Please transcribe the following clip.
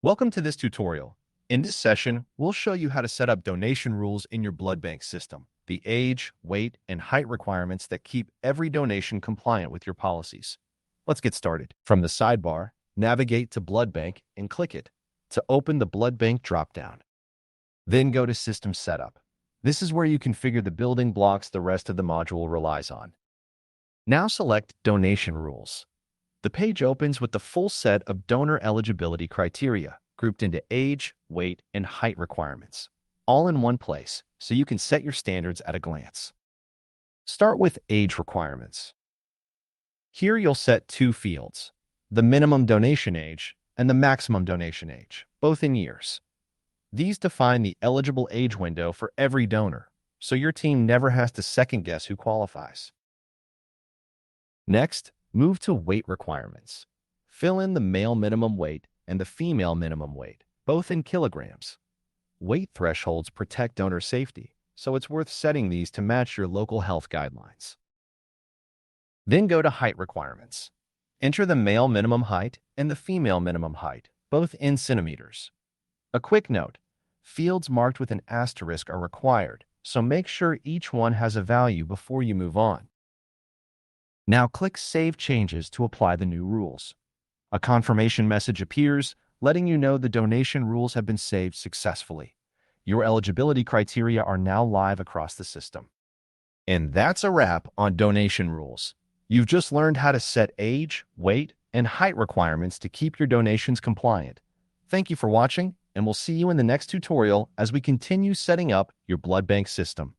Welcome to this tutorial. In this session, we'll show you how to set up donation rules in your blood bank system, the age, weight, and height requirements that keep every donation compliant with your policies. Let's get started. From the sidebar, navigate to Blood Bank and click it to open the Blood Bank dropdown. Then go to System Setup. This is where you configure the building blocks the rest of the module relies on. Now select Donation Rules. The page opens with the full set of donor eligibility criteria, grouped into age, weight, and height requirements, all in one place, so you can set your standards at a glance. Start with age requirements. Here you'll set two fields, the minimum donation age and the maximum donation age, both in years. These define the eligible age window for every donor, so your team never has to second-guess who qualifies. Next, move to weight requirements. Fill in the male minimum weight and the female minimum weight, both in kilograms. Weight thresholds protect donor safety, so it's worth setting these to match your local health guidelines. Then go to height requirements. Enter the male minimum height and the female minimum height, both in centimeters. A quick note, fields marked with an asterisk are required, so make sure each one has a value before you move on. Now click Save Changes to apply the new rules. A confirmation message appears, letting you know the donation rules have been saved successfully. Your eligibility criteria are now live across the system. And that's a wrap on donation rules. You've just learned how to set age, weight, and height requirements to keep your donations compliant. Thank you for watching, and we'll see you in the next tutorial as we continue setting up your blood bank system.